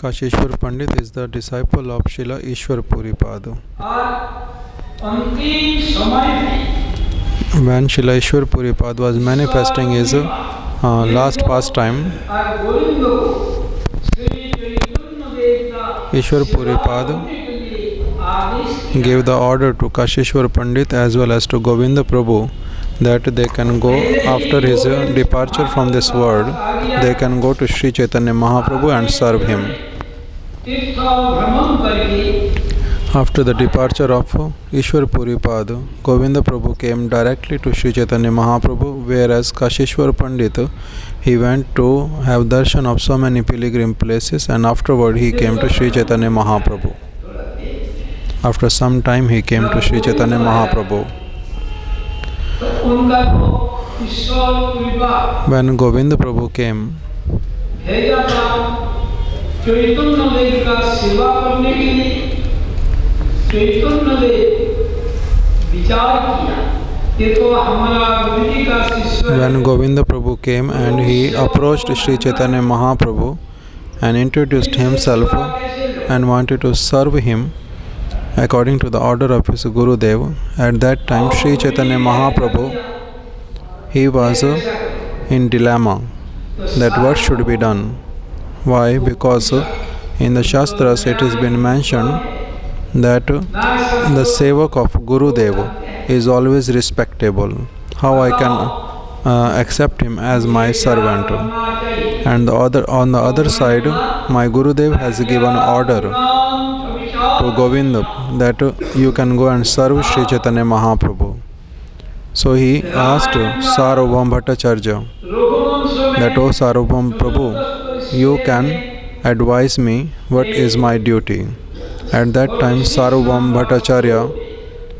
Kashishwar Pandit is the disciple of Srila Ishwar Puripad. When Srila Ishwar Puripad was manifesting his last pastime, Ishwar Puripad gave the order to Kashishwar Pandit as well as to Govinda Prabhu that they can go after his departure from this world, they can go to Sri Chaitanya Mahaprabhu and serve him. After the departure of Ishwar Puripad, Govinda Prabhu came directly to Sri Chaitanya Mahaprabhu, whereas Kashishwar Pandit, he went to have darshan of so many pilgrim places, and afterward he came to Sri Chaitanya Mahaprabhu. After some time he came to Sri Chaitanya Mahaprabhu. When Govinda Prabhu came, and he approached Sri Chaitanya Mahaprabhu and introduced himself and wanted to serve him according to the order of his Gurudev. At that time Sri Chaitanya Mahaprabhu, he was in dilemma that what should be done. Why? Because in the Shastras it has been mentioned that the sevak of Gurudev is always respectable. How I can accept him as my servant? And on the other side, my Gurudev has given order to Govinda that you can go and serve Sri Chaitanya Mahaprabhu. So he asked Sarvabhauma Bhattacharya that, O Sarvabhauma Prabhu, you can advise me what is my duty. At that time Sarvabhauma Bhattacharya,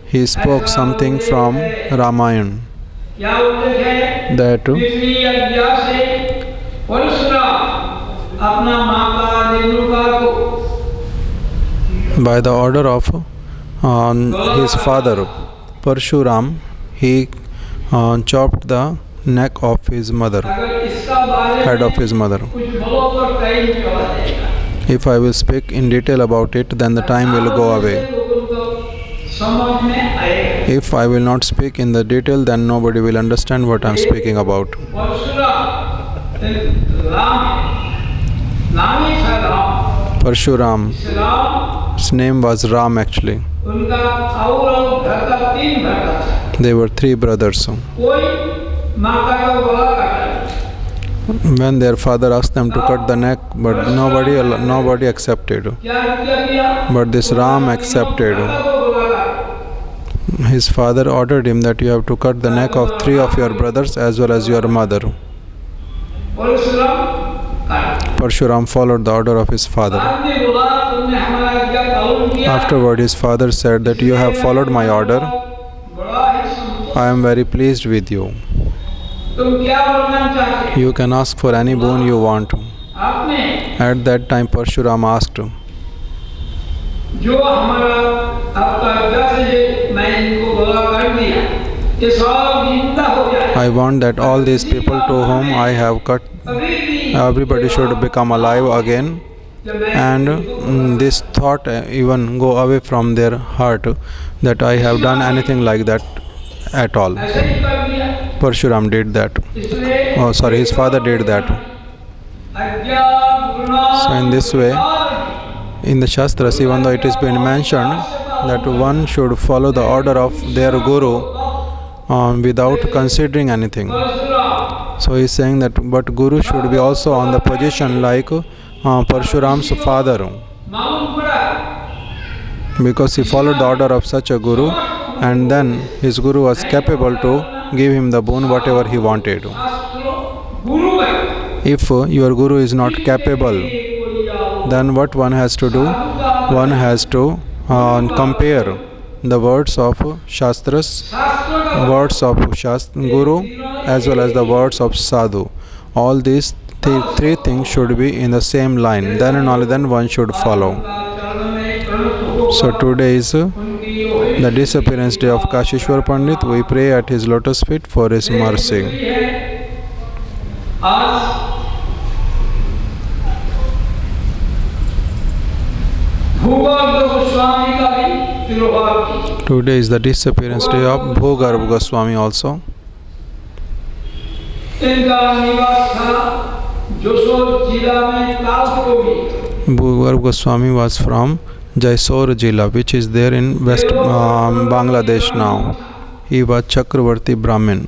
he spoke something from Ramayana, that by the order of his father Parshuram, he chopped the neck of his mother, head of his mother. If I will speak in detail about it, then the time will go away. If I will not speak in the detail, then nobody will understand what I am speaking about. Parshuram's name was Ram actually. They were three brothers. When their father asked them to cut the neck, but nobody accepted. But this Ram accepted. His father ordered him that you have to cut the neck of three of your brothers as well as your mother. Parshuram followed the order of his father. Afterward, his father said that you have followed my order. I am very pleased with you. You can ask for any boon you want. At that time Parshuram asked, I want that all these people to whom I have cut, everybody should become alive again, and this thought even go away from their heart that I have done anything like that at all. Parshuram did that. His father did that. So in this way, in the Shastras, even though it is been mentioned that one should follow the order of their Guru without considering anything. So he is saying that, but Guru should be also on the position like Parshuram's father, because he followed the order of such a Guru, and then his Guru was capable to give him the boon whatever he wanted. If your Guru is not capable, then what one has to do? One has to compare the words of Shastras, words of Guru, as well as the words of Sadhu. All these three things should be in the same line. Then and only then one should follow. So today is the disappearance day of Kashishwar Pandit. We pray at his lotus feet for his mercy. Today is the disappearance day of Bhogarbha Goswami also. Bhogarbha Goswami was from Jaisore Jila, which is there in West Bangladesh now. He was Chakravarti Brahmin.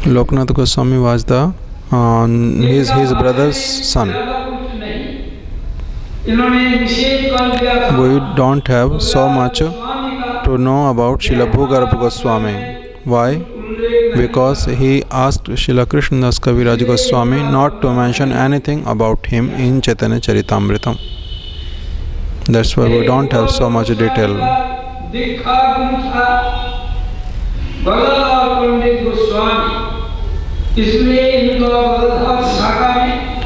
Loknath Goswami was the his brother's son. We don't have so much to know about Srila Bhogarbha Goswami. Why? Because he asked Srila Krishnadas Kaviraj Goswami not to mention anything about him in Chaitanya Charitamrita. That's why we don't have so much detail.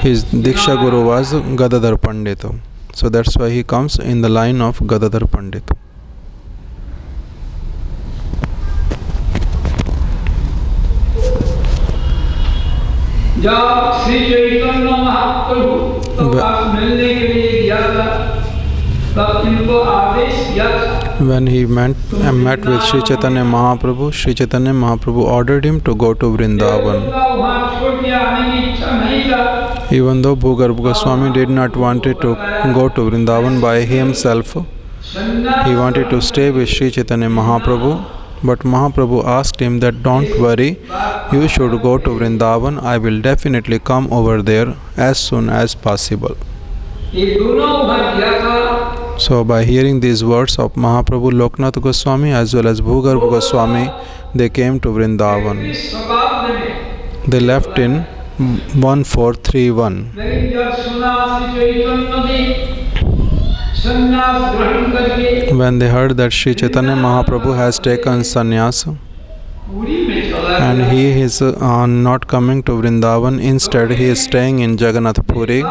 His Diksha Guru was Gadadhar Pandit. So that's why he comes in the line of Gadadhar Pandit. जब श्री चैतन्य महाप्रभु तो पास मिलने के लिए गया था तब इनको आदेश दिया था. When he met with Sri Chaitanya Mahaprabhu ordered him to go to Vrindavan. Even though Bhogarbha Goswami did not want to go to Vrindavan by himself, he wanted to stay with Sri Chaitanya Mahaprabhu. But Mahaprabhu asked him that don't worry, you should go to Vrindavan. I will definitely come over there as soon as possible. So by hearing these words of Mahaprabhu, Loknath Goswami as well as Bhogarbha Goswami, they came to Vrindavan. They left in 1431. When they heard that Sri Chaitanya Mahaprabhu has taken sannyas and he is not coming to Vrindavan, instead he is staying in Jagannath Puri.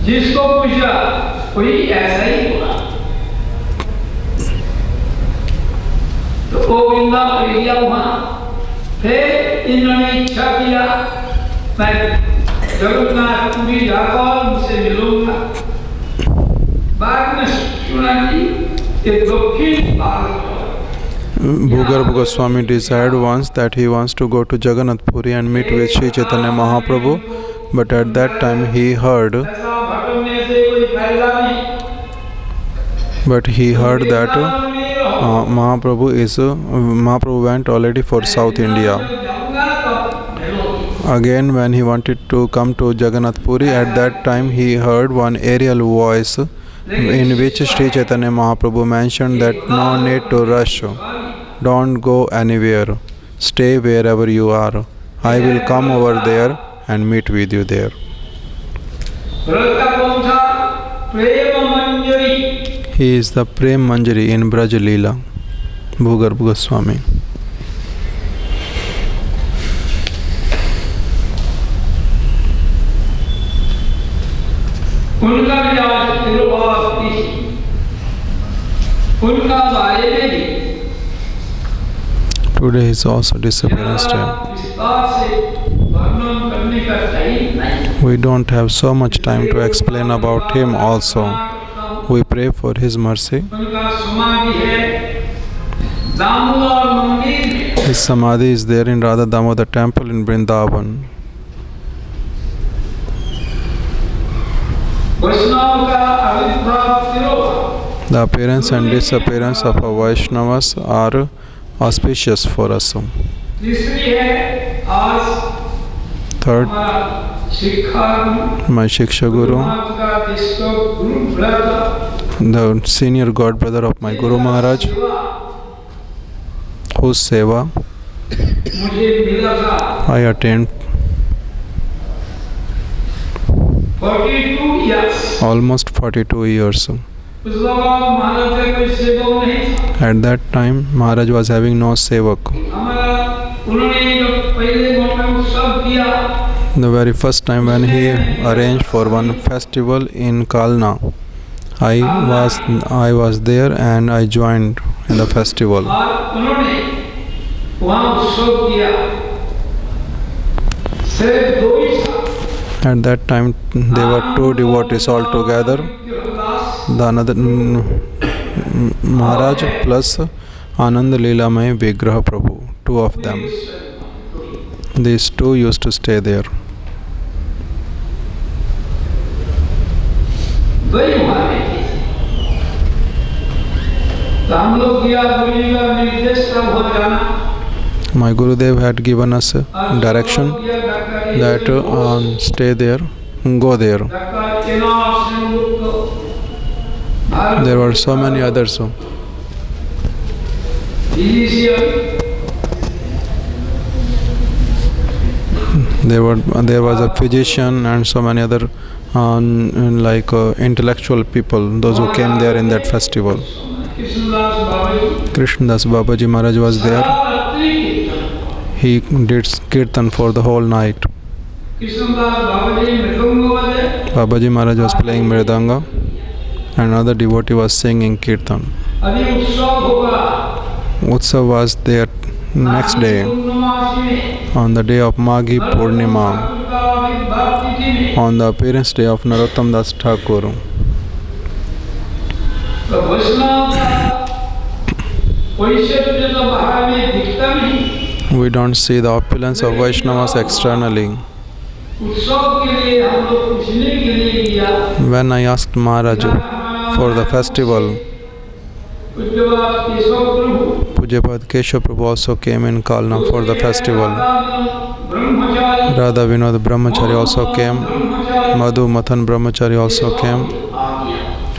जिसको पूछा कोई ऐसा ही बोला तो वो Vrindavan area वहां फिर इन्होंने इच्छा किया मैं जगन्नाथ पुरी जाकर उनसे मिलूंगा. बाद में सुना कि दक्षिण Bharat Bhogarbha Goswami decided once that he wants to go to Jagannath Puri and meet with Sri Chaitanya Mahaprabhu, but at that time he heard that Mahaprabhu went already for South India. Again, when he wanted to come to Jagannath Puri, at that time he heard one aerial voice in which Sri Chaitanya Mahaprabhu mentioned that no need to rush, don't go anywhere, stay wherever you are. I will come over there and meet with you there. He is the Prem Manjari in Braj Leela, Bhogarbha Goswami. Today is also disappearance day. We don't have so much time to explain about him also. We pray for his mercy. His samadhi is there in Radha Damodar temple in Vrindavan. The appearance and disappearance of our Vaishnavas are auspicious for us. Third, my Shiksha Guru, the senior god brother of my Guru Maharaj, whose seva I attained 42 years. Almost 42 years. At that time, Maharaj was having no sevak. The very first time when he arranged for one festival in Kalna, I was there and I joined in the festival. और उन्होंने वहाँ उत्सव किया सिर्फ 2 ही था At that time, there were 2 devotees all together. The another Maharaj plus Anand Leelamay Vigraha Prabhu, 2 of them. These 2 used to stay there. वही वहाँ रहती थी तो हम लोग किया गुरु जी का निर्देश तब हो जाना My Gurudev had given us a direction that stay there, go there. There were so many others. There was a physician and so many other intellectual people, those who came there in that festival. Krishnadas Babaji Maharaj was there. He did kirtan for the whole night. Babaji Maharaj was playing mridanga and another devotee was singing kirtan. Utsav was there next day, on the day of Maghi Purnima, on the appearance day of Narottam Das Thakur. We don't see the opulence of Vaishnavas externally. When I asked Maharaj for the festival, Pujyapad Keshav Prabhu also came in Kalna for the festival. Radha Vinod Brahmachari also came. Madhu Mathan Brahmachari also came.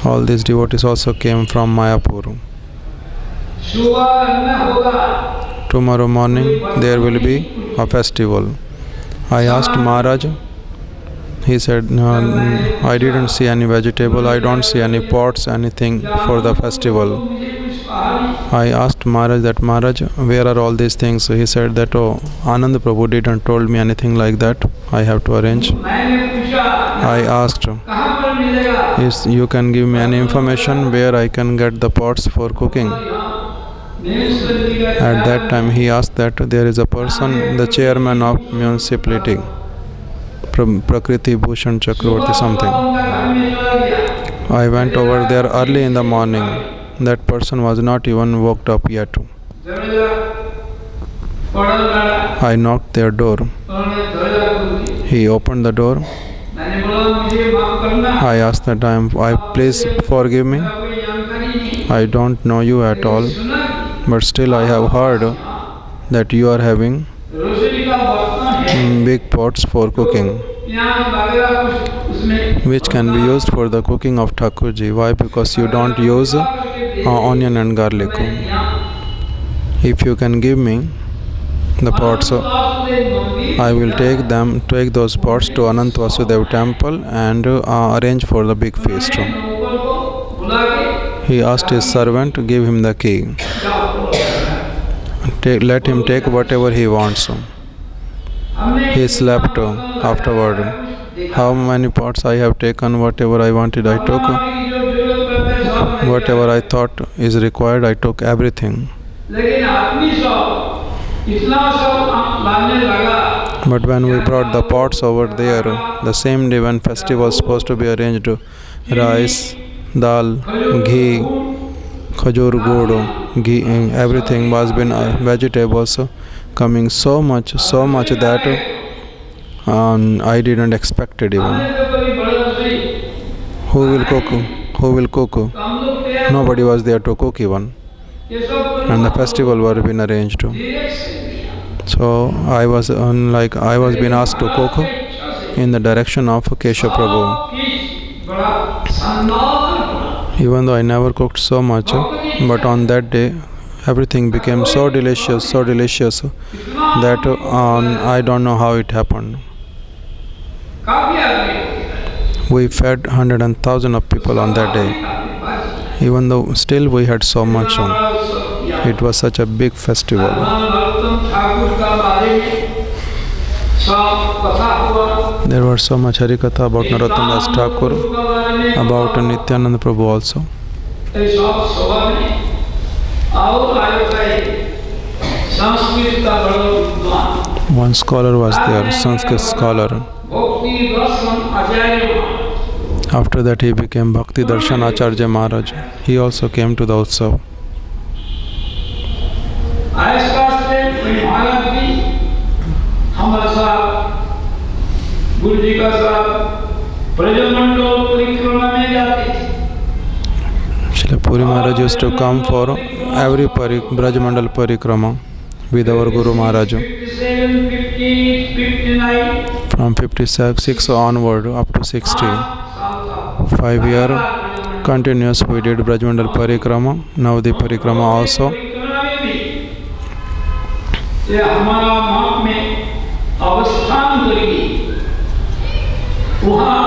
All these devotees also came from Mayapur. Tomorrow morning there will be a festival. I asked Maharaj. He said, I didn't see any vegetable, I don't see any pots, anything for the festival. I asked Maharaj that, Maharaj, where are all these things? He said that, oh, Anand Prabhu didn't told me anything like that. I have to arrange. I asked, if you can give me any information where I can get the pots for cooking. At that time he asked that there is a person, the chairman of municipality, Prakriti Bhushan Chakravarti something. I went over there early in the morning. That person was not even woke up yet. I knocked their door. He opened the door. I asked that please forgive me. I don't know you at all, but still I have heard that you are having big pots for cooking, which can be used for the cooking of Thakurji. Why? Because you don't use onion and garlic. If you can give me the pots, I will take those pots to Anant Vasudev temple and arrange for the big feast. He asked his servant to give him the key. Let him take whatever he wants. He slept afterward. How many pots I have taken, whatever I wanted I took. Whatever I thought is required, I took everything. But when we brought the pots over there, the same day when festival was supposed to be arranged, rice, dal, ghee, khajur gur, ghee, everything was been vegetables coming so much that I didn't expect it even. Who will cook? Nobody was there to cook even. And the festival were been arranged. So I was being asked to cook in the direction of Keshav Prabhu. Even though I never cooked so much, but on that day everything became so delicious that I don't know how it happened. We fed 100,000 of people on that day. Even though still we had so much. It was such a big festival. सब कथा हुआ। There was so much Harikatha about Narottam Das Thakur, about Nityananda Prabhu also. सब सभा में और आयो गए संस्कृत का बड़ा विद्वान One scholar was there, Sanskrit scholar. भक्ति दर्शन आचार्य। After that he became Bhakti Darshan Acharya Maharaj. He also came to the Utsav. आसपास से कोई महाराज जी हमारे साथ गुरु जी का साथ ब्रजमंडल परिक्रमा में जाते थे। Srila Puri Maharaj used to come for every Braj Mandal Parikrama with our Guru Maharaj. 57, 58, 59 From 56 onward up to 60. 5 years continuous we did Braj Mandal Parikrama, Navadi Parikrama also. ये हमारा मठ में अवस्थान करेगी वहाँ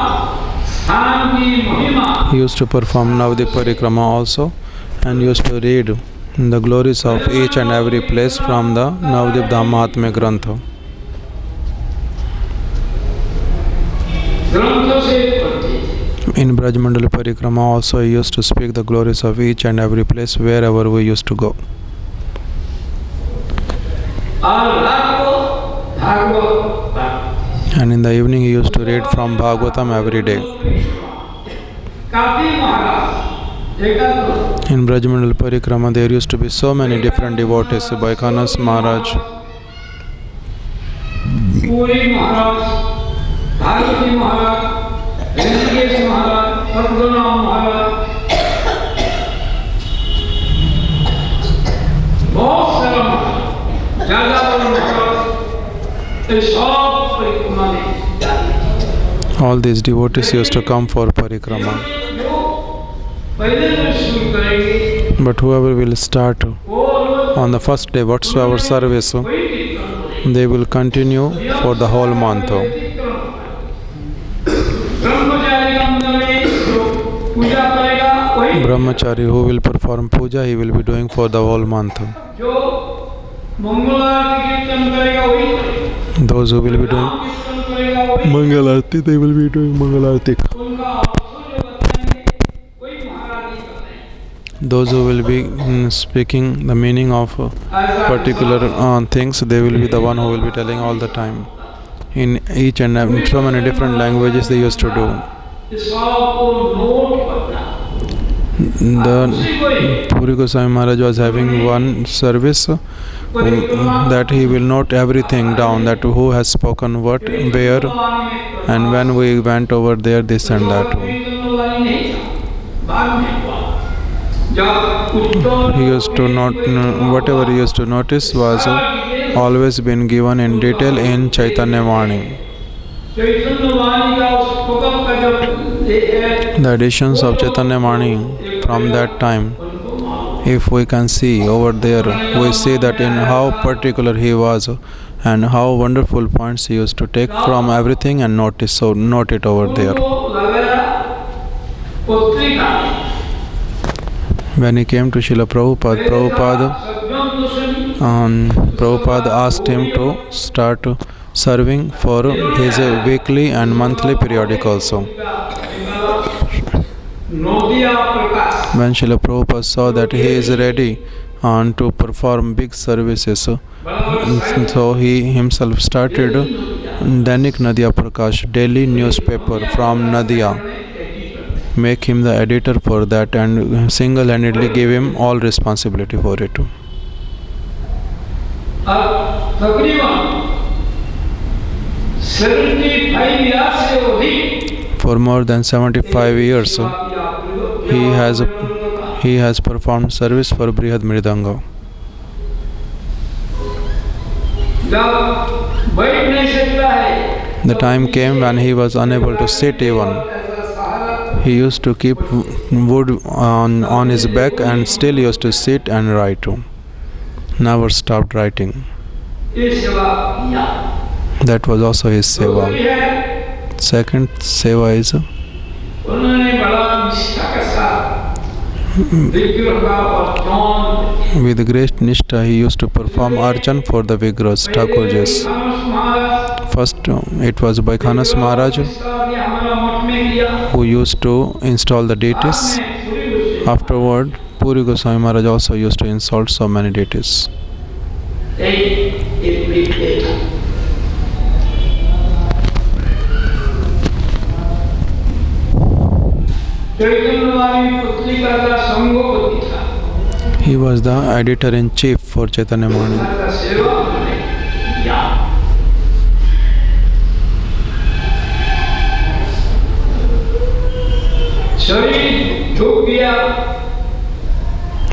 स्थान की महिमा। He used to perform Navadi Parikrama also and used to read the glories of each and every place from the Navadip Mahatmya Grantha. ग्रंथों से पढ़ते। In Braj Mandal Parikrama also he used to speak the glories of each and every place wherever we used to go. और रात को Bhagavat. And in the evening he used to read from Bhagavatam every day. काफी महाराज एकाग्र। In Braj Mandal Parikrama there used to be so many different devotees, Baikanas Maharaj, पूरी महाराज, भारती महाराज, ऋषिकेश महाराज, पद्मनाभ महाराज, बहुत सारा महाराज, जाजापुर महाराज, ये सब परिक्रमा में जाते। all these devotees used to come for Parikrama. जो पहले जो शुरू करेंगे But whoever will start वो रोज on the first day whatsoever service, वही कीर्तन करेंगे। they will continue for the whole month. ब्रह्मचारी का मंदिर में जो पूजा करेगा वही Brahmachari who will perform puja, he will be doing for the whole month. जो मंगलारती कीर्तन करेगा वही करेगा। Those who will be doing नाम कीर्तन करेगा वही Mangalarti, they will be doing Mangalarti. उनका अवसर जो बताएंगे वही महाराज ही करते हैं। Those who will be speaking the meaning of ऐसा particular things, they will be the one who will be telling all the time. In each and so many different languages they used to do. ये सबको note करना। The Puri Goswami Maharaj was having one service that he will note everything down, that who has spoken what, where, and when we went over there, this and that. He used to not, whatever he used to notice was always been given in detail in Chaitanya Vani. The editions of Chaitanya Vani from that time, if we can see over there, we see that in how particular he was and how wonderful points he used to take from everything and note it over there. When he came to Srila Prabhupada asked him to start serving for his weekly and monthly periodic also. When Srila Prabhupada saw that he is ready to perform big services, so he himself started Dainik Nadia Prakash, daily newspaper from Nadia. Make him the editor for that and single-handedly give him all responsibility for it. For more than 75 years, he has performed service for Brihad Mridanga. The time came when he was unable to sit even. He used to keep wood on his back and still used to sit and write. Never stopped writing. That was also his seva. Second seva is विग्रह का अर्चन With great nishtha, he used to perform archan for the Vigras, Thakurjis. First, it was Baikhanas Maharaj who used to install the deities. Afterward, Puri Goswami Maharaj also used to insult so many deities. He was the editor-in-chief for Chaitanya Morning.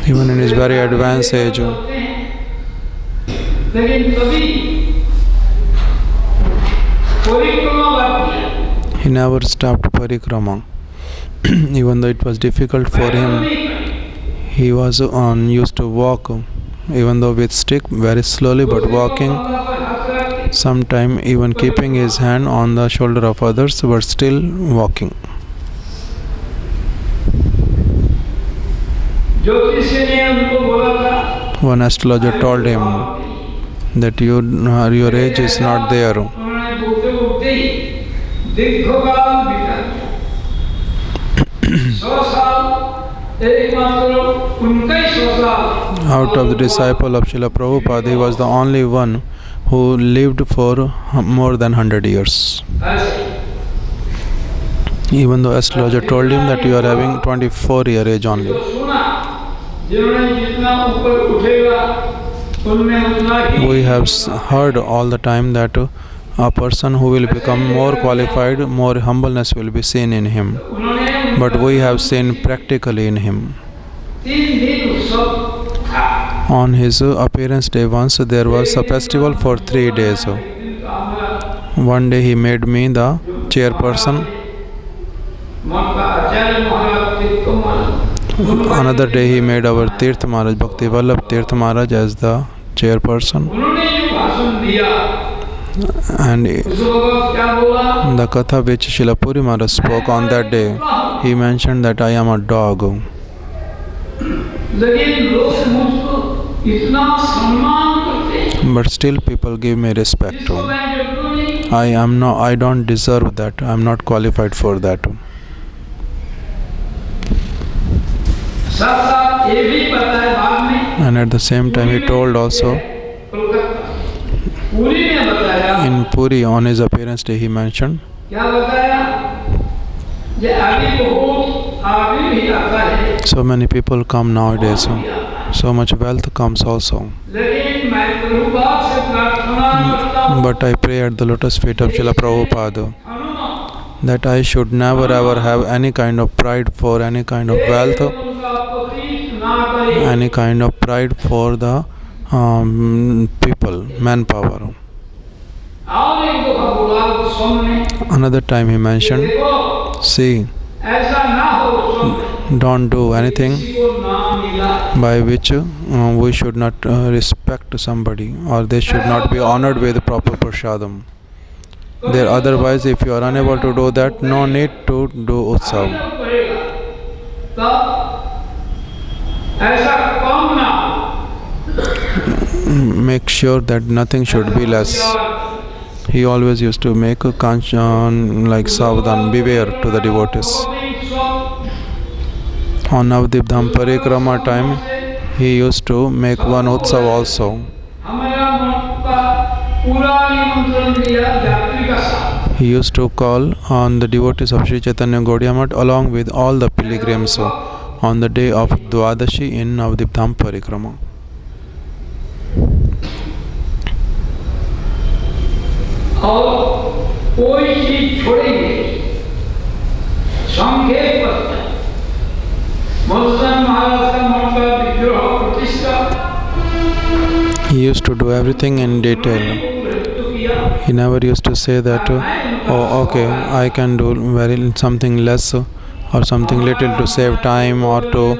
Even in his very advanced age, he never stopped parikrama. Even though it was difficult for him, he was used to walk, even though with stick, very slowly but walking, sometime even keeping his hand on the shoulder of others, but still walking. One astrologer told him that your age is not there. Out of the disciple of Srila Prabhupada, he was the only one who lived for more than 100 years. Even though astrologer told him that you are having 24-year age only. We have heard all the time that a person who will become more qualified, more humbleness will be seen in him. But we have seen practically in him. On his appearance day once, there was a festival for 3 days. One day he made me the chairperson. Another day he made our Tirth Maharaj, Bhakti Vallabh Tirth Maharaj as the chairperson. And the katha which Srila Puri Maharaj spoke on that day, he mentioned that I am a dog. But still people give me respect. I don't deserve that. I am not qualified for that. And at the same time he told also in Puri on his appearance day he mentioned so many people come nowadays, so much wealth comes also. But I pray at the lotus feet of Srila Prabhupada that I should never ever have any kind of pride for any kind of wealth, any kind of pride for the people, manpower. Another time he mentioned, see, don't do anything by which we should not respect somebody or they should not be honored with proper prasadam. There, otherwise, if you are unable to do that, no need to do utsav. Make sure that nothing should be less. He always used to make a kanchan like savadhan, beware to the devotees. On Navadvip Dham Parikrama time, he used to make one utsav also. He used to call on the devotees of Sri Chaitanya Gaudiya Math along with all the pilgrims on the day of Dwadashi in Navadvip Dham Parikrama. He used to do everything in detail. He never used to say that, oh, okay, I can do something less or something little to save time or to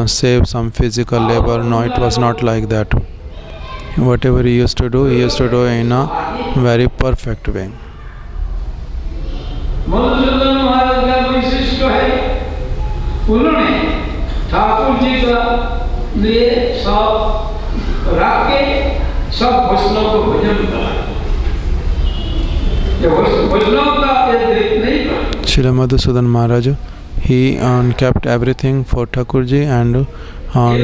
save some physical labor. No, it was not like that. Whatever he used to do in a very perfect way. Thakur ji का लिए सब रख के सब वैष्णव को भोजन करा। ये वैष्णव का ये देख नहीं कर। Srila Madhusudan Maharaj, he kept everything for Thakurji and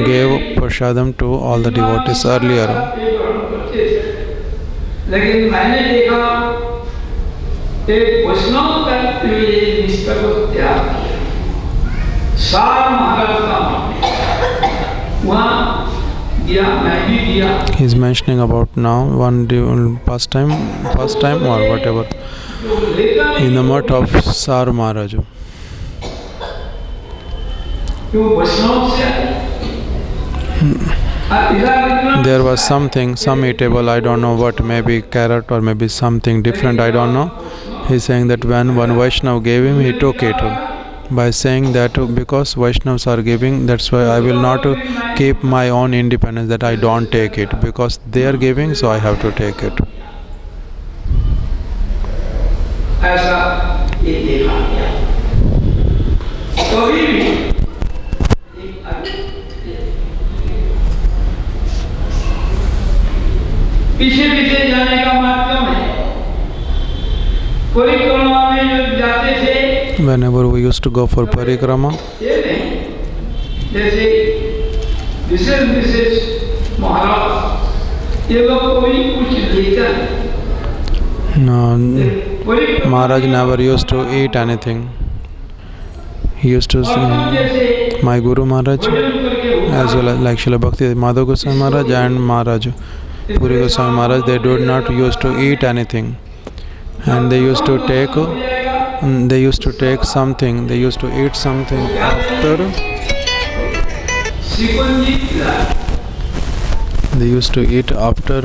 gave prasadam to all the devotees earlier. लेकिन मैंने देखा एक वैष्णव करते हुए निष्ठा को त्याग किया। सार महाराज का वहाँ दिया, मैं भी दिया। He is mentioning about now one past time or whatever in the mutt of Sar Maharaj. क्यों वैष्णव से There was something, some eatable, I don't know what, maybe carrot or maybe something different, I don't know. He's saying that when one Vaishnav gave him, he took it. By saying that because Vaishnavas are giving, that's why I will not keep my own independence, that I don't take it. Because they are giving, so I have to take it. ऐसा ये देखा गया। कभी भी पीछे पीछे जाने का माध्यम है। परिक्रमा में जो जाते थे, Whenever we used to go for parikrama, ये नहीं, जैसे विशेष महाराज ये लोग कोई कुछ लेकर Maharaj never used to eat anything. He used to sing, my Guru Maharaj, as well as like Srila Bhakti Madhav Goswami Maharaj and Maharaj Puri Goswami Maharaj, they did not used to eat anything, and they used to take something. They used to eat something after. They used to eat after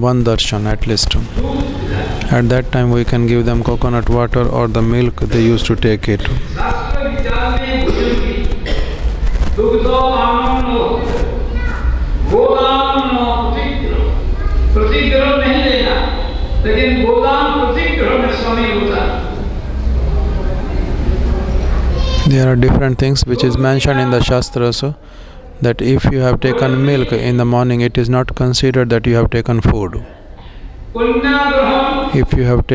one darshan at least. At that time we can give them coconut water or the milk. They used to take it. There are different things which is mentioned in the Shastras, that if you have taken milk in the morning, it is not considered that you have taken food. If you have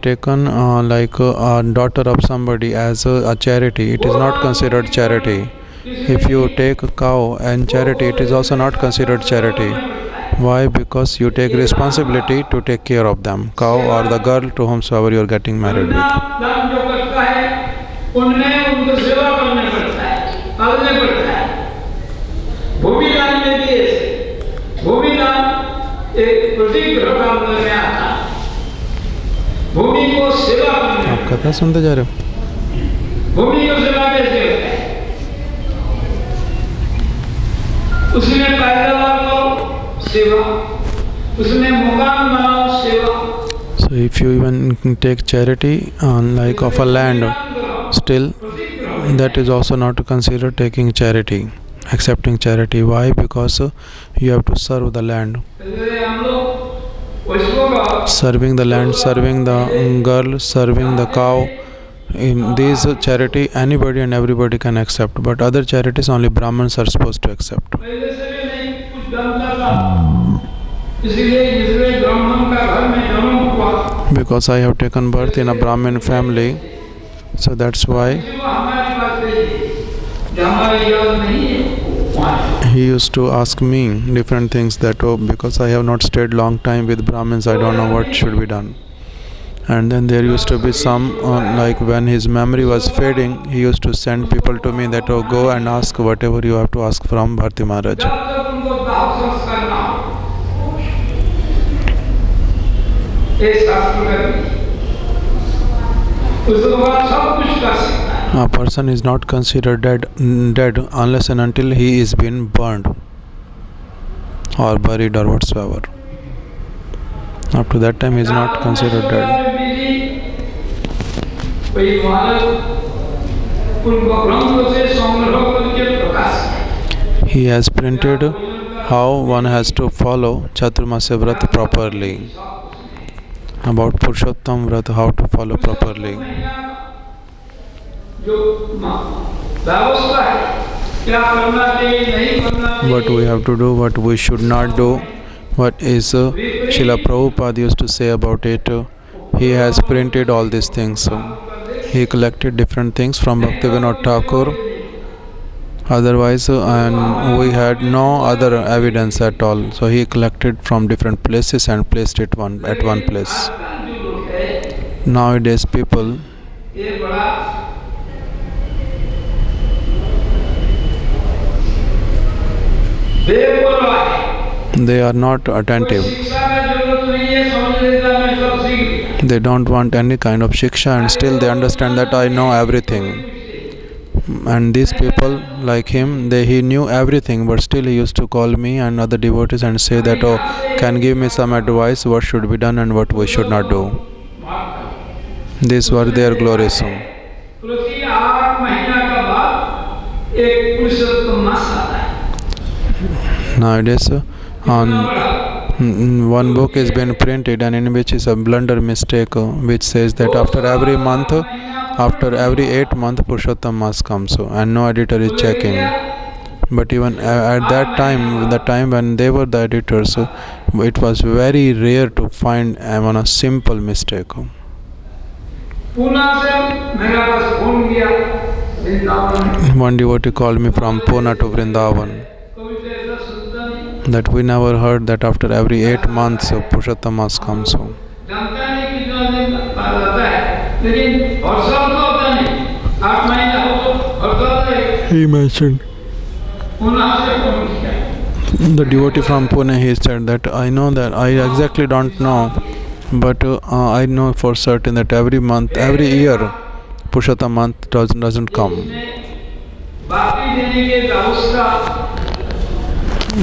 taken like a daughter of somebody as a charity, it is not considered charity. If you take a cow and charity, it is also not considered charity. Why? Because you take responsibility to take care of them, cow or the girl to whomsoever you are getting married with. आप कथा सुनते जा रहे हो? भूमि को सेवा कैसे होता है? उसमें पैदावार करो, सेवा, उसमें मकान बनाओ, सेवा. So if you even take charity on like of a land, still that is also not considered taking charity, accepting charity. Why? Because you have to serve the land. Serving the land, serving the girl, serving the cow. In these charity, anybody and everybody can accept, but other charities only Brahmins are supposed to accept. Because I have taken birth in a Brahmin family, so that's why he used to ask me different things that, oh, because I have not stayed long time with Brahmins, I don't know what should be done. And then there used to be some, like when his memory was fading, he used to send people to me that, oh, go and ask whatever you have to ask from Bharti Maharaj. A person is not considered dead unless and until he is been burned or buried or whatsoever. Up to that time he is not considered dead. He has printed how one has to follow Chaturmasya Vrat properly. About Purushottam Vrat, how to follow properly. जो व्यवस्था है, क्या करना चाहिए नहीं करना चाहिए, what we have to do, what we should not do, what is Srila Prabhupada used to say about it. He has printed all these things. He collected different things from Bhaktivinoda Thakur. Otherwise, and we had no other evidence at all. So he collected from different places and placed it at one place. Nowadays, people ये बड़ा बेपरवाह है, they are not attentive. शिक्षा का जरूरत नहीं है, समझ लेता मैं सब सीख लिया, They don't want any kind of shiksha, and still they understand that I know everything. And these people like him, he knew everything, but still he used to call me and other devotees and say that, oh, can give me some advice, what should be done and what we should not do. These were their glories. प्रति 8 महीना का बाद एक पुरुषोत्तम मास आता है। Nowadays, on one book is been printed, and in which is a blunder mistake, which says that after every month, after every 8 months, Purushottam Mass comes, and no editor is checking. But even at that time, the time when they were the editors, it was very rare to find even a simple mistake. Poona से मेरे पास phone किया, Vrindavan One devotee called me from Pune to Vrindavan कभी तो ऐसा सुनता नहीं, that we never heard that after every 8 months Purushottam Mass comes. जानता नहीं कितना दिन बाद आता है, लेकिन हर साल तो होता नहीं, 8 महीना हो तो हर साल है। He mentioned, पूना से फोन किया, the devotee from Pune, he said that I know that I exactly don't know, but I know for certain that every month, every year, Purushottam month doesn't come. बाकी देने के व्यवस्था,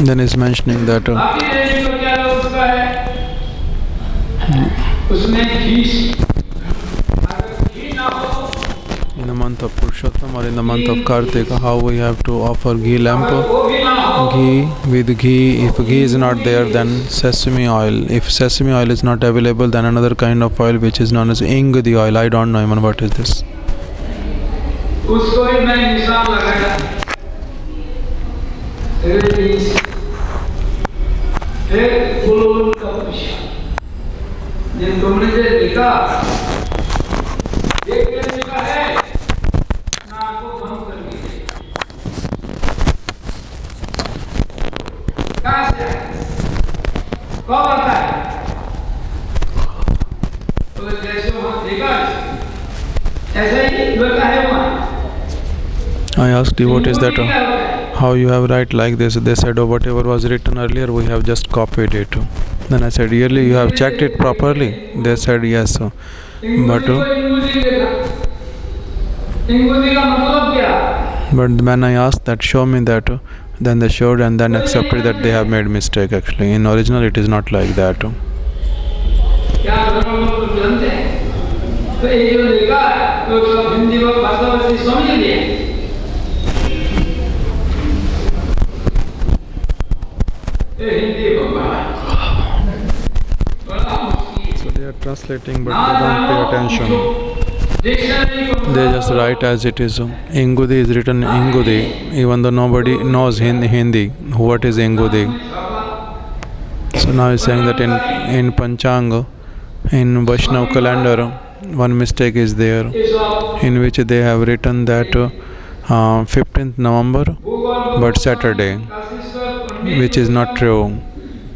Then he's mentioning that बाकी देने को क्या व्यवस्था है, उसमें घी, अगर घी ना हो, in the month of Purushottam or in the month of Kartika, how we have to offer ghee lamp. वो भी ना हो, Ghee, with ghee, if ghee is not there, then sesame oil. If sesame oil is not available, then another kind of oil which is known as ingudi oil. I don't know even what is this. उसको भी मैं निशान लगाया, फिर गुलगुल का पूछा, जिन तुमने जो लिखा, देख के लिखा है, ना को भंग कर दीजिए, कहाँ से है, कब आता है, तो जैसे वहाँ देखा, ऐसा ही लिखा है वहाँ। I asked devotees that how you have write like this. They said, oh, whatever was written earlier, we have just copied it. Then I said, really, you have checked it properly? They said, yes. But when I asked that, show me that, then they showed and then accepted that they have made mistake. Actually, in original, it is not like that. तो ये जो लिखा है तो सब हिंदी में भाषा में समझ लिए, ये हिंदी में बड़ा मुश्किल, So they are translating, but they don't pay attention. They just write as it is. Ingudi is written Ingudi, even though nobody knows Hindi. What is Ingudi? So now he's saying that in Panchang, in Vaishnav calendar, one mistake is there, in which they have written that 15th November, but Saturday, which is not true,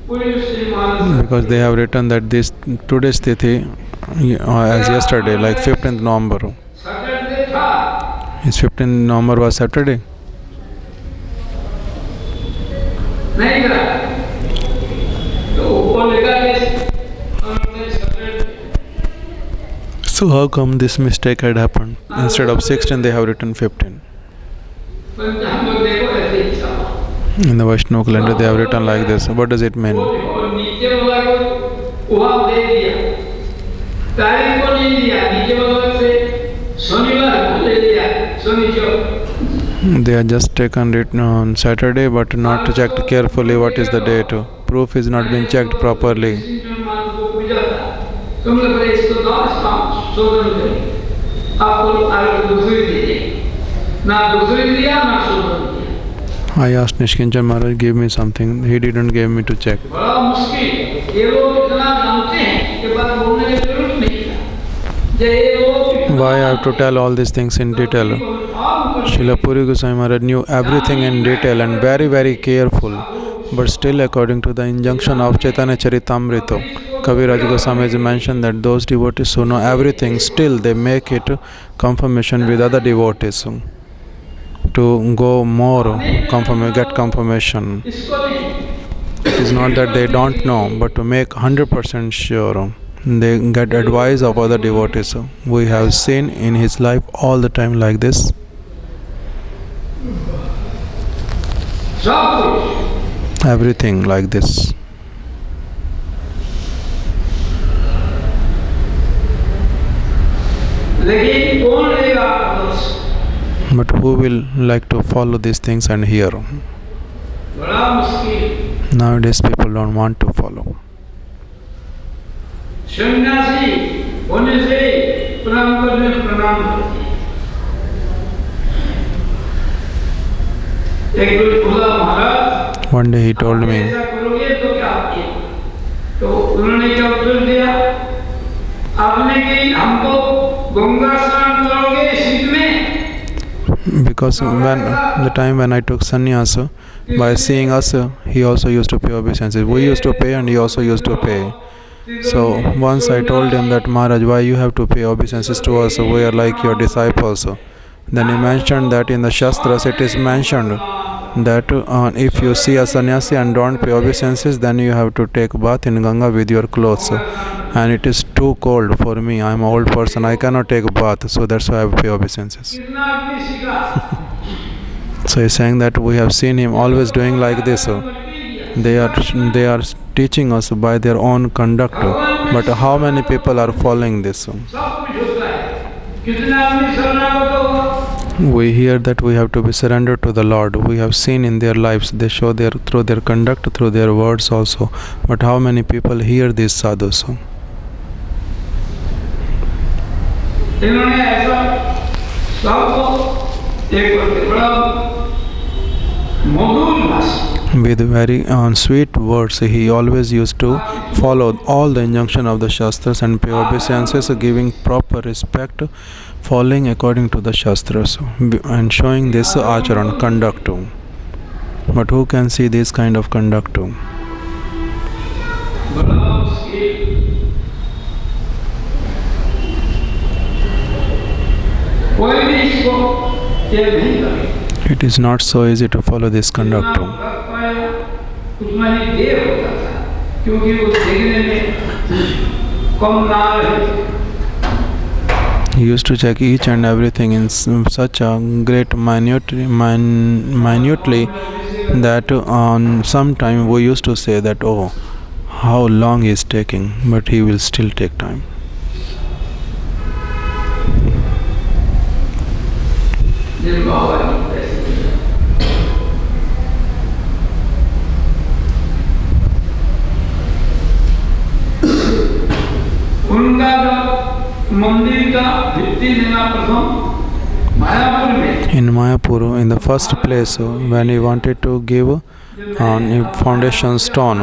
because they have written that this today's Tithi as yesterday, like 15th November. Is 15th November was Saturday? So how come this mistake had happened? Instead of 16, they have written 15. In the Vaishnava calendar, they have written like this. What does it mean? They are just taken written on Saturday, but not checked carefully what is the date. Proof is not being checked properly. तुमने बड़े इसको 10 काम शोधन करें, आपको आगे दूसरी दीजिए, ना दूसरी दिया ना सुंदर दिया। I asked Nishkinchan Maharaj, give me something. He didn't give me to check. बड़ा मुश्किल, ये लोग इतना जानते हैं कि बात बोलने की जरूरत नहीं है। जब ये लोग Why I have to tell all these things in detail? Srila Puri Goswami Maharaj knew everything in detail and very, very careful. But still, according to the injunction of Chaitanya Charitamrita, Kaviraj Goswami has mentioned that those devotees who know everything, still they make it confirmation with other devotees to go more, get confirmation. इसको नहीं, It is not that they don't know, but to make 100% sure, they get advice of other devotees. We have seen in his life all the time like this. सब कुछ Everything like this. लेकिन कौन लेगा आदर्श? But who will like to follow these things and hear? बड़ा मुश्किल। Nowadays people don't want to follow. सन्यासी होने से प्रणाम करने प्रणाम करते हैं। एक रोज बोला महाराज, One day he told me, ऐसा करोगे तो क्या आपके? तो उन्होंने क्या उत्तर दिया? आपने कि हमको गंगा स्नान करोगे शीत में? because when the time when I took sannyas, by seeing us, he also used to pay obeisances. We used to pay and he also used to pay. So once I told him that, Maharaj, why you have to pay obeisances to us? We are like your disciples. Then he mentioned that in the Shastras it is mentioned that if you see a sannyasi and don't pay obeisances, then you have to take bath in Ganga with your clothes. And it is too cold for me. I am an old person. I cannot take bath. So that's why I pay obeisances. कितना आदमी सीखा? So he's saying that we have seen him always doing like this. They are teaching us by their own conduct. But how many people are following this? सब कुछ होता है। कितना आदमी शरणागत होगा? We hear that we have to be surrendered to the Lord. We have seen in their lives, they show through their conduct, through their words also. But how many people hear these sadhus? इन्होंने ऐसा सबको एक बड़ा मधुर भाषा With very sweet words, he always used to follow all the injunction of the Shastras and pay obeisances, giving proper respect, following according to the Shastras, and showing this acharan, conduct. But who can see this kind of conduct? बड़ा मुश्किल। कोई भी इसको ये नहीं करे। It is not so easy to follow this conduct. जितना कर पाया उतना ही देर होता था, क्योंकि वो देखने में कम ना रहे। He used to check each and everything in such a great minutely that on some time we used to say that, oh, how long he is taking, but he will still take time. जिन बाबा ने ऐसे किया। उनका जो मंदिर का भित्ति देना प्रथम मायापुर में। In Mayapur, in the first place, when he wanted to give a foundation stone,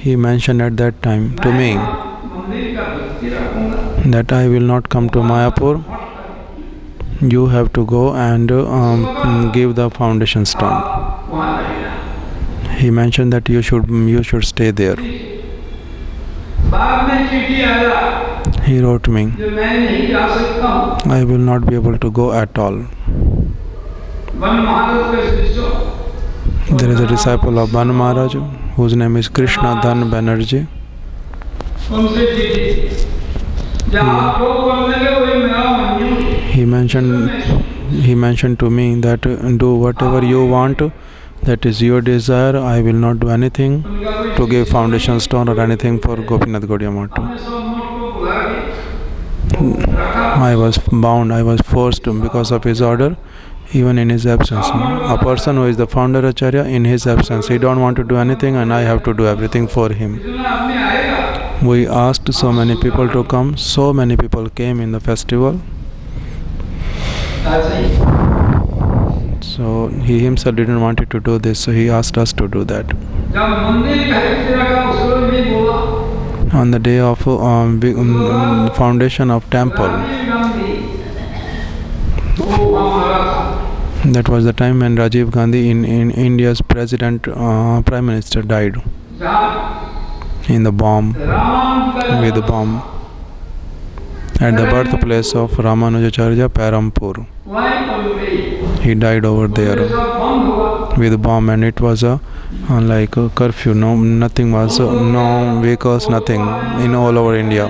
he mentioned at that time to me मंदिर का भित्ति रखूंगा। that I will not come to Mayapur. You have to go and give the foundation stone. वहाँ रहेगा। He mentioned that you should stay there. बाद में चिट्ठी आया He wrote me, जो मैं नहीं जा सकता हूँ। I will not be able to go at all. वन महाराज के शिष्य There is a disciple of Ban Maharaj whose name is Krishna Dhan Banerjee. उनसे चिट्ठी जहाँ वो बोलने के वही मेरा मंजूर है। He mentioned to me that do whatever you want, that is your desire. I will not do anything to give foundation stone or anything for Gopinath Gaudiya Math. हमने सब मोट को बुला के रखा। I was bound, I was forced because of his order, even in his absence. A person who is the founder Acharya, in his absence, he don't want to do anything and I have to do everything for him. इतना आदमी आएगा। We asked so many people to come, so many people came in the festival. ऐसे ही So he himself didn't want to do this, so he asked us to do that. जब मंदिर का हिस्सा का उसको भी बोला On the day of foundation of temple, Rajiv Gandhi वो वहाँ मरा था that was the time when Rajiv Gandhi, in India's president, prime minister, died जहाँ in the bomb, Ramanuj with the bomb at the birthplace of Ramanujacharya, Parampur. वहीं पर गई He died over there सब बंद हुआ with bomb, and it was a like a curfew. No, nothing was, no vehicles, nothing in all over India.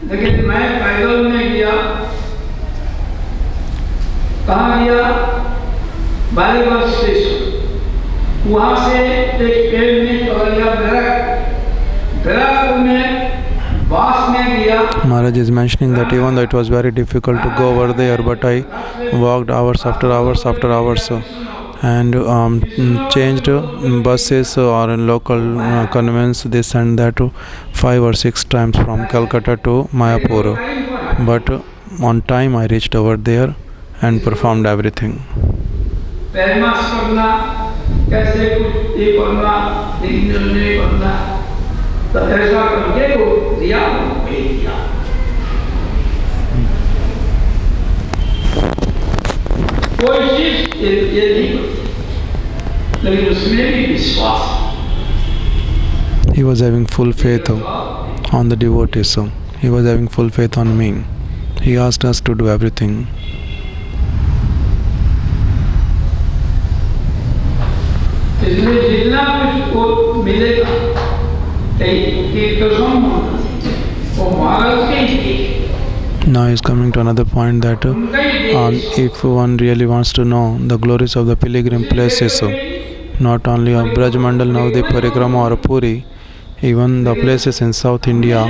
लेकिन मैं पैदल में गया कहाँ गया बालीगंज स्टेशन वहाँ से एक पेड़ में चला गया बैरकपुर में बास में गया Maharaj is mentioning that even though it was very difficult to go over there, but I walked hours after hours after hours and changed buses or local conveyance this and that 5 or 6 times from Calcutta to Mayapur. But on time I reached over there and performed everything. पैरमास करना कैसे कुछ ये करना लेकिन नहीं करना तो ऐसा करके वो दिया दिया कोई चीज ये नहीं करती लेकिन उसमें भी विश्वास He was having full faith on the devotees. He was having full faith on me. He asked us to do everything. इसलिए जितना कुछ को मिलेगा वो महाराज के ही Now he is coming to another point that if one really wants to know the glories of the pilgrim places, not only of Braj Mandal, Navadip Parikrama or Puri, even the places in South India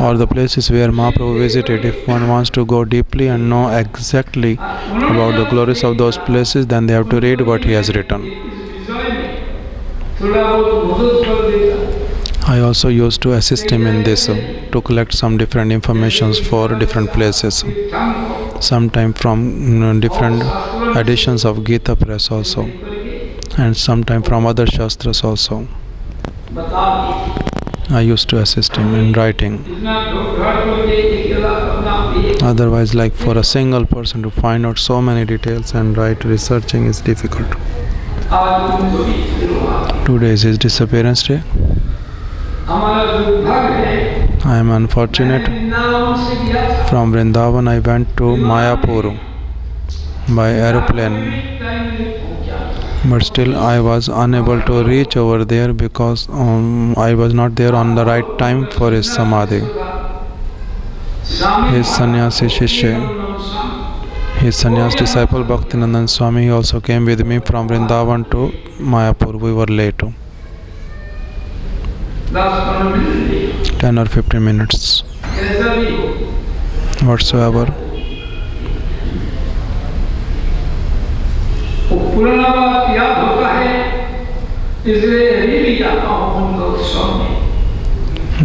or the places where Mahaprabhu visited, if one wants to go deeply and know exactly about the glories of those places, then they have to read what he has written. I also used to assist him in this, to collect some different informations for different places. Sometime from different editions of Gita Press also, and sometime from other Shastras also. I used to assist him in writing. Otherwise, like for a single person to find out so many details and write, researching is difficult. Today is his disappearance day. I am unfortunate. From Vrindavan I went to Mayapur by aeroplane, but still I was unable to reach over there because I was not there on the right time for his samadhi. His sannyasi shishya, his sannyas disciple Bhaktinandan Swami, he also came with me from Vrindavan to Mayapur. We were late, 10 or 15 minutes whatsoever.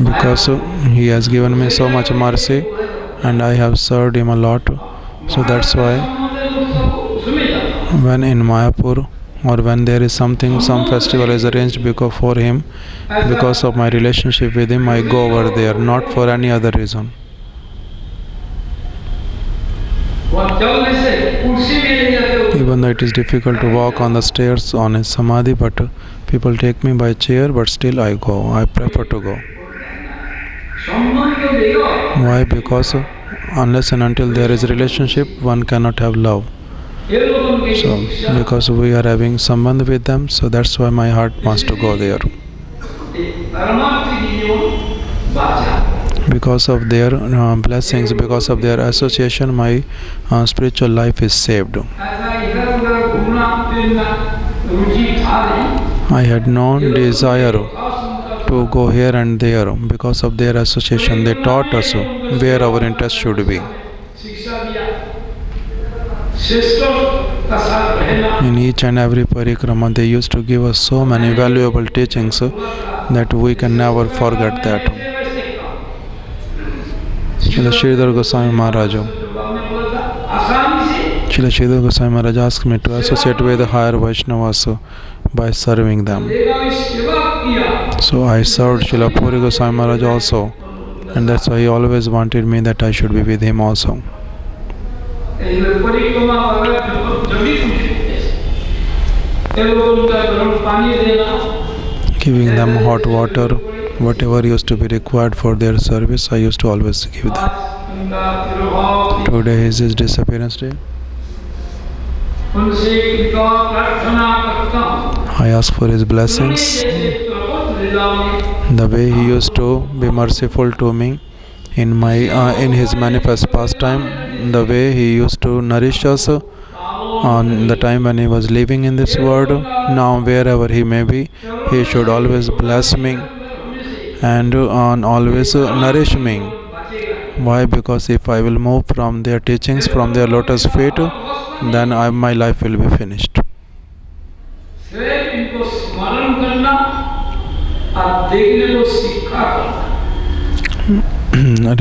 Because he has given me so much mercy and I have served him a lot, so that's why when in Mayapur or when there is something, some festival is arranged for him, because of my relationship with him, I go over there, not for any other reason. Even though it is difficult to walk on the stairs on his samadhi, but people take me by chair, but still I go. I prefer to go. Why? Because unless and until there is relationship, one cannot have love. So, because we are having sambandh with them, so that's why my heart wants to go there. Because of their blessings, because of their association, my spiritual life is saved. I had no desire to go here and there. Because of their association, they taught us where our interest should be. In each and every parikrama, they used to give us so many valuable teachings that we can never forget that. Srila Sridhar Goswami Maharaj, Srila Chidambaram Goswami Maharaj asked me to associate with the higher Vaishnavas by serving them. So I served Srila Puri Goswami Maharaj also, and that's why he always wanted me that I should be with him also. Giving them hot water, whatever used to be required for their service, I used to always give them. Today is his disappearance day. I ask for his blessings. The way he used to be merciful to me in his manifest pastime, the way he used to nourish us on the time when he was living in this world, now wherever he may be, he should always bless me and always nourish me. Why? Because if I will move from their teachings, from their lotus feet, then my life will be finished.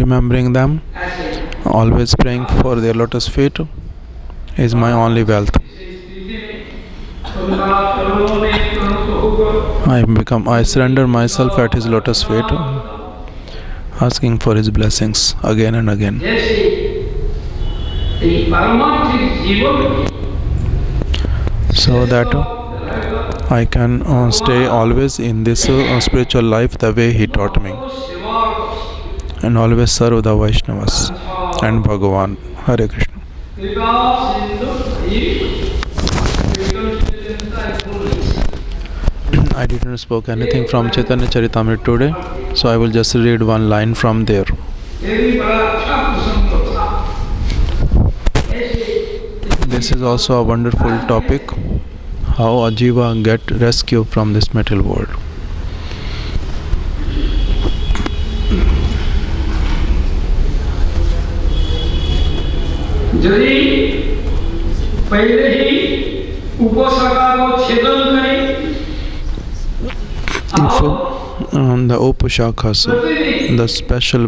Remembering them, always praying for their lotus feet is my only wealth. I surrender myself at his lotus feet, asking for his blessings again and again. So that I can stay always in this spiritual life the way he taught me, and always serve the Vaishnavas and Bhagavan. Hare Krishna. I didn't spoke anything from Chaitanya Charitamrita today, so I will just read one line from there. This is also a wonderful topic, how a jiva get rescue from this material world. If the upashakas, the special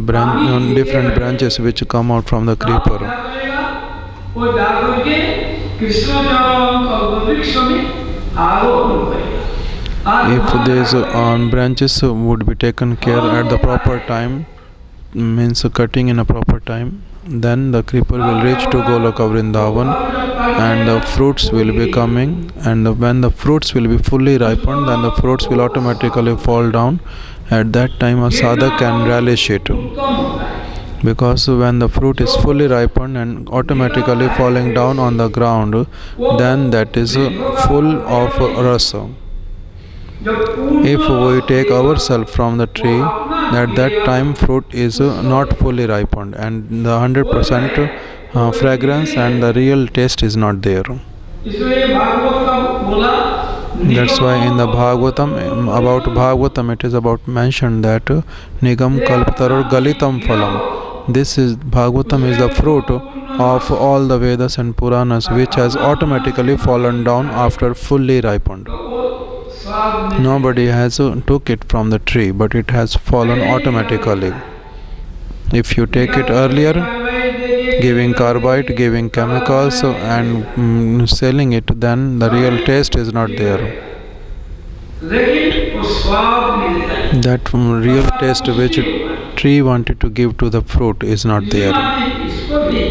different branches which come out from the creeper, if these branches would be taken care at the proper time, means cutting in a proper time, then the creeper will reach to Goloka Vrindavan and the fruits will be coming, and when the fruits will be fully ripened, then the fruits will automatically fall down. At that time a sadhak can relish it, because when the fruit is fully ripened and automatically falling down on the ground, then that is full of rasa. If we take ourselves from the tree, at that time fruit is not fully ripened and the 100% fragrance and the real taste is not there. That's why in the Bhagavatam, about Bhagavatam, it is about mentioned that Nigam Kalpatarur Galitam Phalam. This is Bhagavatam is the fruit of all the Vedas and Puranas, which has automatically fallen down after fully ripened. Nobody has took it from the tree, but it has fallen automatically. If you take it earlier, giving carbide, giving chemicals and selling it, then the real taste is not there. That real taste which tree wanted to give to the fruit is not there.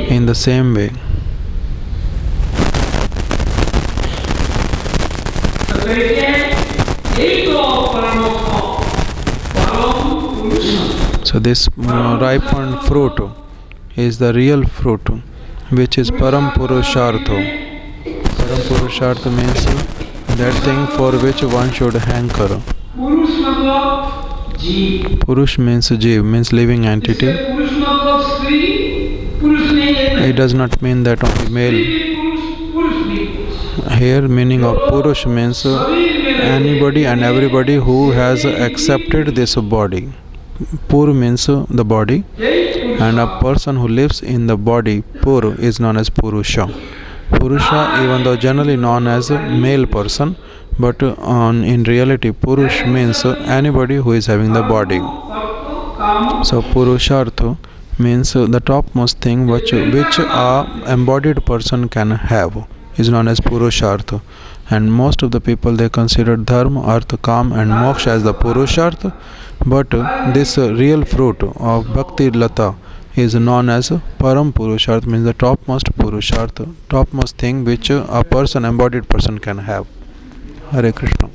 In the same way, so this ripened fruit is the real fruit, which is Param Purushartha. Param Purushartha means that thing for which one should hanker. Purush means Jeev, means living entity. It does not mean that only male. Here meaning of Purush means anybody and everybody who has accepted this body. Pur means the body, and a person who lives in the body, Pur, is known as Purusha. Purusha, even though generally known as a male person, but in reality Purush means anybody who is having the body. So Purushartha means the topmost thing which a embodied person can have is known as Purushartha. And most of the people, they consider dharma, artha, kam and moksha as the Purushartha, but this real fruit of Bhakti Lata is known as Param Purushartha, means the topmost Purushartha, topmost thing which a person, embodied person can have. Hare Krishna.